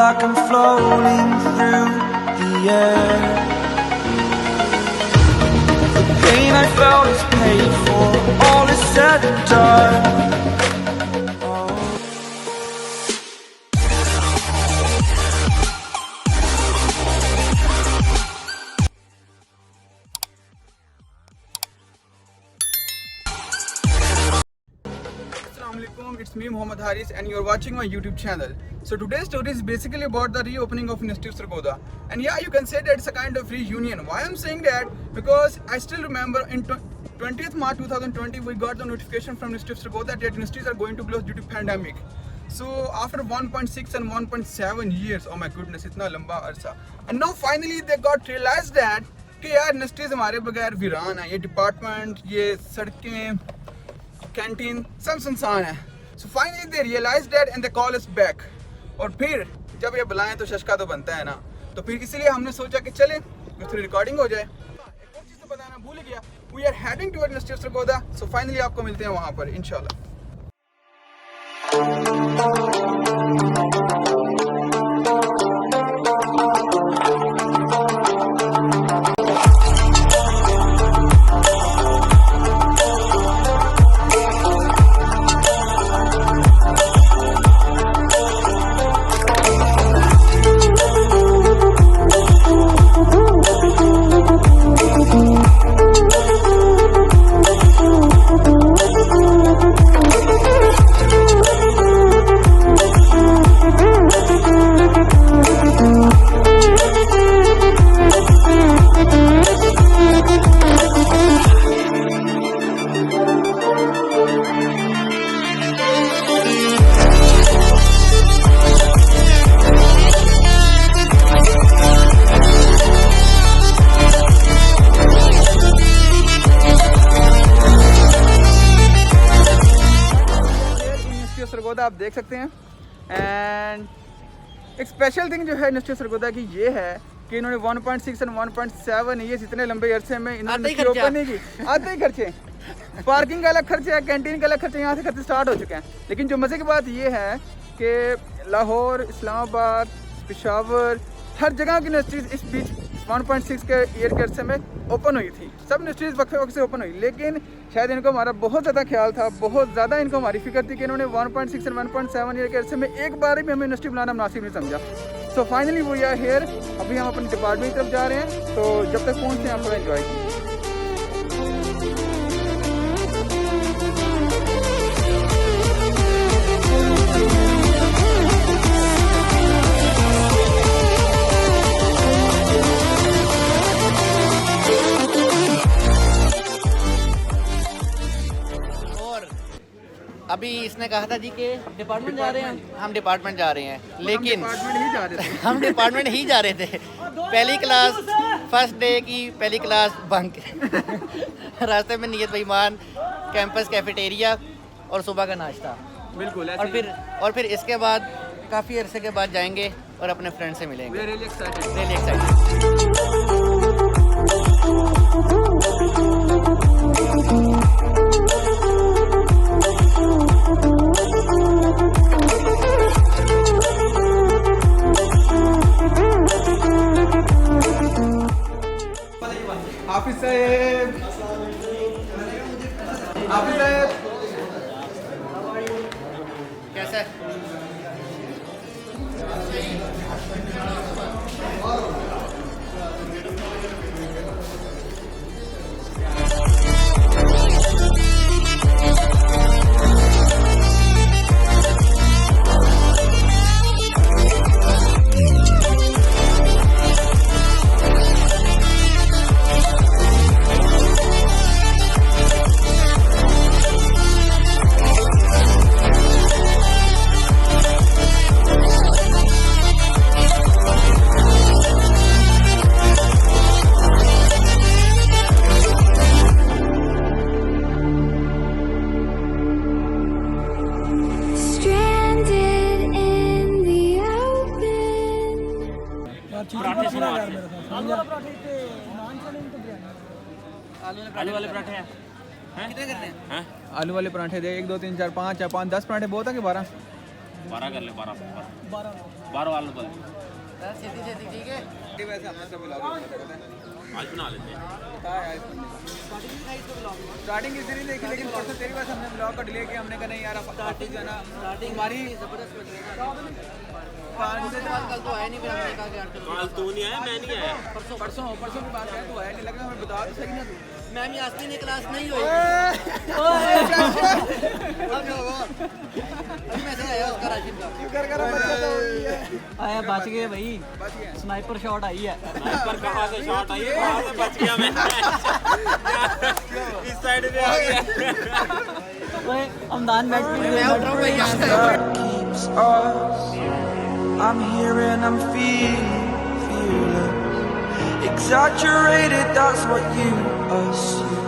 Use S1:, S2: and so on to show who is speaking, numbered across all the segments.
S1: like I'm floating through the air. The pain I felt is paid for, all is said and done.
S2: It's me Mohammad Haris and you're watching my YouTube channel. So today's story is basically about the reopening of University of Sargodha. And yeah, you can say that it's a kind of reunion. Why I'm saying that? Because I still remember in 20th March 2020 we got the notification from University of Sargodha that universities are going to close due to pandemic. So after 1.6 and 1.7 years, oh my goodness, itna lamba arsa. And now finally they got realized that कि यार universities हमारे बगैर वीरान है, ये department, ये सड़कें, canteen सब सुनसान है. So finally they realized that and they call us back. और फिर जब ये बुलाएं तो शशका तो बनता है ना, तो फिर इसीलिए हमने सोचा कि चले थोड़ी रिकॉर्डिंग हो जाए. एक और चीज़ तो बताना भूल गया, we are heading toward University of Sargodha. So finally आपको मिलते हैं वहाँ पर इंशाल्लाह. सरगोदा आप देख सकते हैं. एंड एक स्पेशल थिंग जो है यूनिवर्सिटी सरगोदा की ये है कि इन्होंने 1.6 और 1.7 ये इतने लंबे अरसे में इन्होंने ओपन नहीं की. आते ही खर्चे, पार्किंग का अलग खर्चा है, कैंटीन का अलग खर्चा, यहाँ से खर्चे स्टार्ट हो चुके हैं. लेकिन जो मज़े की बात ये है कि लाहौर, इस्लामाबाद, पेशावर, हर जगह की यूनिवर्सिटीज़ इस बीच 1.6 के ईयर के अरसे में ओपन हुई थी. सब यूनिवर्सिटीज़ वक्त वक्त से ओपन हुई, लेकिन शायद इनको हमारा बहुत ज़्यादा ख्याल था, बहुत ज़्यादा इनको हमारी फिक्र थी कि इन्होंने 1.6 और 1.7 ईयर के अरसे में एक बार भी हमें यूनिवर्सिटी बनाना मुनासिब नहीं समझा. So finally we are here. अभी हम अपने डिपार्टमेंट की तरफ जा रहे हैं, तो जब तक पहुँचते हैं आप थोड़ा इन्जॉय कीजिए.
S3: अभी इसने कहा था जी कि डिपार्टमेंट जा रहे हैं, हम डिपार्टमेंट जा रहे हैं, लेकिन हम डिपार्टमेंट ही जा रहे थे. पहली क्लास, फर्स्ट डे की पहली क्लास बंक. रास्ते में नियत बेईमान, कैंपस कैफेटेरिया और सुबह का नाश्ता. बिल्कुल. और फिर इसके बाद काफ़ी अरसे के बाद जाएंगे और अपने फ्रेंड से मिलेंगे. Really excited.
S2: हाफिज साहब, हाफिज साहब
S3: कैसा है?
S4: आलू वाले पराठे हैं?
S3: कितने करते हैं?
S2: आलू वाले पराठे दे 1 2 3 4 5 5 10 पराठे बहुत है कि 12?
S4: 12 कर ले 12 वाला बोल
S3: सीधी ठीक है।
S2: वैसे हमने सब ब्लॉग
S4: आज बना लेते हैं।
S2: स्टार्टिंग इसी लिए देखी, लेकिन परसों तेरी बात हमने ब्लॉग का डिले किया। हमने कहा नहीं यार स्टार्टिंग जो है ना हमारी
S3: कल तो आया नहीं, फिर हमने कहा कि यार
S4: कल तू नहीं आया, मैं नहीं आया।
S2: परसों की बात है, तो आया नहीं लगा। हमें बता तो सही ना तू।
S3: मैम यास्मीन की क्लास नहीं हुई। अभी मैसेज आया उसका राशिद का।
S2: शुक्र करो बच्चा तो हुई है।
S5: आया बच गए भाई,
S2: बच गया।
S5: स्नाइपर शॉट आई है।
S4: पर कहाँ से शॉट आई है, कहाँ से बच गया मैं। इस साइड पे आ गया।
S5: ओए हमदान बैठ
S3: मैं उठ रहा हूँ भाई यहाँ से।
S1: keeps us. I'm here and I'm feeling exaggerated, that's what you assume.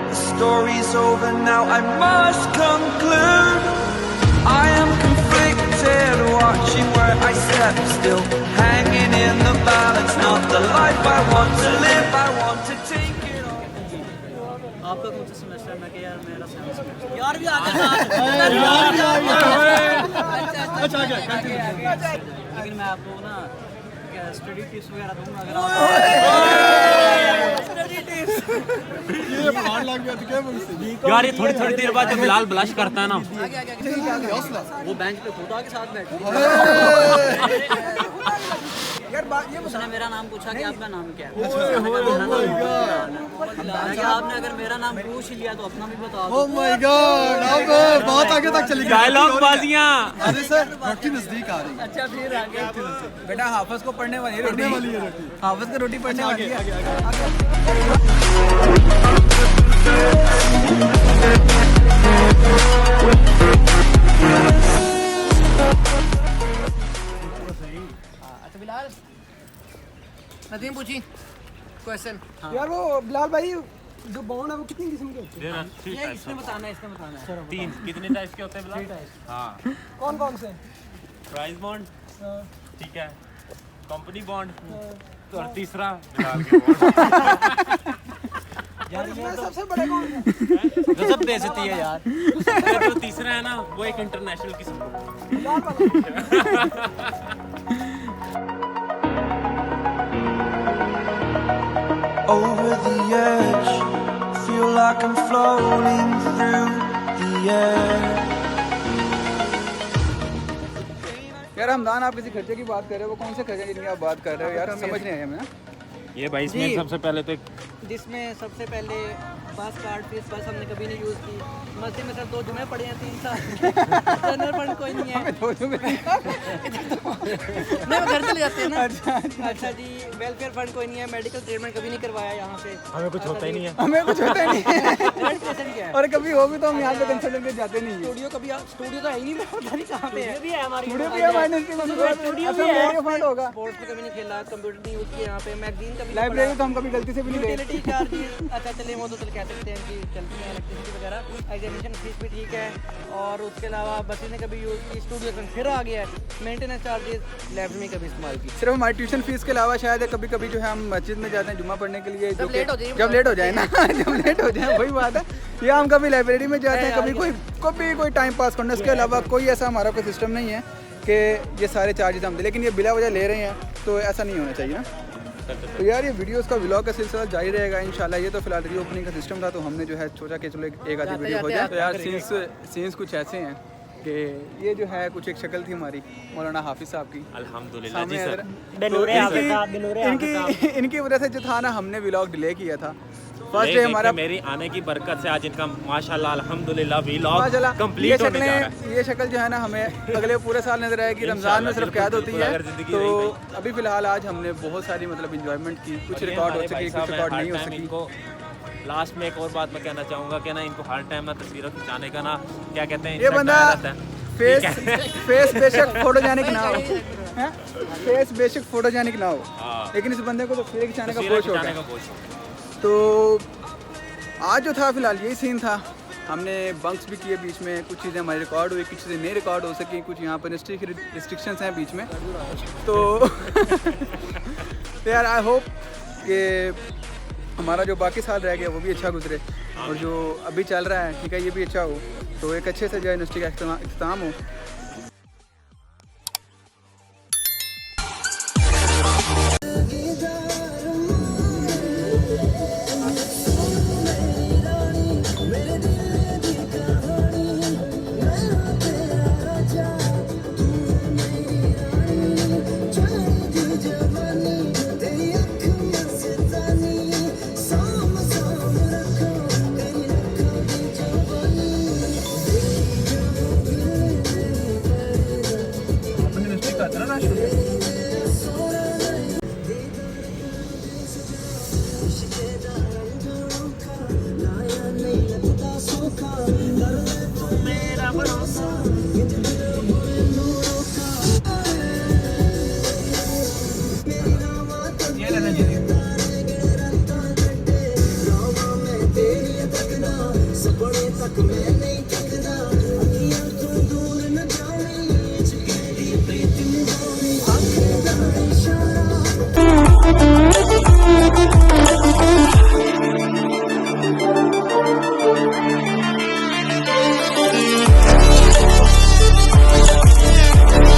S1: The story's over now, I must conclude. I am conflicted, watching where I step still, hanging in the balance, not the life I want to live. I want to take it all.
S5: आपका कौन सा semester में? कि यार मेरा semester यार भी आगे लेकिन मैं आपको ना स्टडी टिप्स वगैरह दूंगा अगर
S4: यार ये थोड़ी देर बाद जब बिलाल ब्लश करता है ना,
S5: वो बेंच पे खुदा के साथ बैठे।
S2: यार बात ये
S5: उसने मेरा नाम पूछा कि आपका नाम क्या है। मैंने कहा, मेरा नाम बिलाल है। मैंने कहा, आपने अगर मेरा नाम पूछ ही लिया तो अपना भी बता दो।
S6: Oh my God! अब बहुत आगे तक चली गई।
S4: डायलॉग बाजियां।
S6: अरे सर रोटी नजदीक आ रही है।
S5: अच्छा फिर आगे
S2: बेटा हाफिज को पढ़ने वाली है रोटी। हाफिज को रोटी पढ़ने वाली है।
S3: अच्छा बिलाल, नदीम पूछी क्वेश्चन।
S2: यार वो बिलाल भाई जो बॉन्ड है वो कितनी किस्म के होते
S5: ये इसने बताना है, इसने बताना है।
S4: 3 कितने टाइप्स के होते हैं बिलाल? हाँ,
S2: हैं? कौन कौन से?
S4: प्राइस बॉन्ड, ठीक है, कंपनी बॉन्ड, और तीसरा बिलाल के बॉन्ड।
S5: यार ये तो
S2: सबसे बड़े कौन है?
S5: गजब बेइज्जती है यार।
S4: फिर जो तीसरा है ना, वो एक इंटरनेशनल किस्म।
S1: Over the edge, feel like I'm floating through the air.
S2: यार हमदान, आप किसी खर्चे की बात कर रहे हो, वो कौन से खर्चे जिनकी आप बात कर रहे हो? यार समझ नहीं आया हमें।
S4: ये भाई इसमें सबसे पहले तो
S5: जिसमें सबसे पहले बस कार्ड फीस बस हमने कभी नहीं यूज़ की। मस्जिद में सर 2 जुमे पड़े हैं 3 साल। जनरल फंड कोई नहीं है। नहीं वो घर चले जाते हैं ना। अच्छा जी, वेलफेयर फंड कोई नहीं है। मेडिकल ट्रीटमेंट कभी नहीं करवाया यहाँ से।
S4: हमें कुछ होता ही नहीं है।
S2: हमें कुछ होता नहीं है।
S5: रेंट पेशेंट क्या है?
S2: और कभी हो भी तो हम यहाँ पे कंसल्टेंट के जाते नहीं है।
S5: स्टूडियो तो है ही नहीं, मैं पता नहीं कहाँ पे है। भी है हमारी
S2: स्टूडियो भी है माइनस की
S5: स्टूडियो भी है।
S2: फंड होगा।
S5: स्पोर्ट्स में कभी नहीं खेला, कंप्यूटर नहीं यूज़ किया यहाँ पे, मैगजीन कभी नहीं
S2: लाइब्रेरी तो हम कभी गलती से भी नहीं गए।
S5: यूटिलिटी चार्जेस अच्छा चले वो तो चल कह सकते हैं कि चलती है, इलेक्ट्रिसिटी वगैरह। एग्जामिनेशन फीस भी ठीक है, और उसके अलावा बसें ने कभी यूज़ की, स्टूडियो में फिर आ गया है। मेंटेनेंस चार्जेस लैब में कभी इस्तेमाल की।
S2: सिर्फ हमारी ट्यूशन फीस के अलावा शायद कभी कभी जो है हम मस्जिद में जाते हैं जुम्मा पढ़ने के लिए।
S3: जब लेट हो जाए
S2: जब लेट हो जाए ना जब लेट हो जाए वही बात है। या हम कभी लाइब्रेरी में जाते हैं, कभी कोई टाइम पास करना। इसके अलावा कोई ऐसा हमारा कोई सिस्टम नहीं है कि ये सारे चार्जेस हम दें, लेकिन ये बिला वजह ले रहे हैं तो ऐसा नहीं होना चाहिए ना। तो यार ये वीडियोस का व्लॉग का सिलसिला जारी रहेगा इंशाल्लाह। ये तो फिलहाल रीओपनिंग का सिस्टम था, तो हमने जो है सोचा कि चलो एक आधी वीडियो हो जाए। तो यार सीन्स कुछ ऐसे हैं कि ये जो है कुछ एक शक्ल थी हमारी मौलाना हाफिज साहब की।
S4: अल्हम्दुलिल्लाह जी सर।
S2: इनकी वजह से जो था ना, हमने व्लॉग डिले किया था। फर्स्ट डे हमारा
S4: मेरी आने की बरकत से आज इनका माशाल्लाह अल्हम्दुलिल्लाह व्लॉग कंप्लीट होने जा रहा है।
S2: ये शक्ल जो है ना हमें अगले पूरे साल नजर आएगी। रमजान में सिर्फ कैद होती है। तो अभी फिलहाल आज हमने बहुत सारी मतलब इंजॉयमेंट की, कुछ रिकॉर्ड हो सकी, कुछ रिकॉर्ड नहीं हो सकी।
S4: लास्ट में एक और बात मैं कहना चाहूँगा कि ना इनको हर टाइम ना तस्वीरें खिंचाने का ना क्या कहते हैं,
S2: ये बंदा फेस बेशक फोटोजेनिक ना हो, फेस बेशक फोटोजेनिक ना हो, लेकिन इस बंदे को तस्वीरें खिंचाने का बहुत शौक है। तो आज जो था फिलहाल यही सीन था। हमने बंक्स भी किए बीच में, कुछ चीज़ें हमारी रिकॉर्ड हुई, कुछ चीज़ें नहीं रिकॉर्ड हो सकी, कुछ यहाँ पर रिस्ट्रिक्शंस हैं बीच में। तो यार आई होप कि हमारा जो बाकी साल रह गया वो भी अच्छा गुजरे, और जो अभी चल रहा है ठीक है ये भी अच्छा हो, तो एक अच्छे से जो है यूनिवर्सिटी का इख्तिताम हो। रहना चाहिए।
S7: तेरी तकना सपने तक मैं नहीं तकना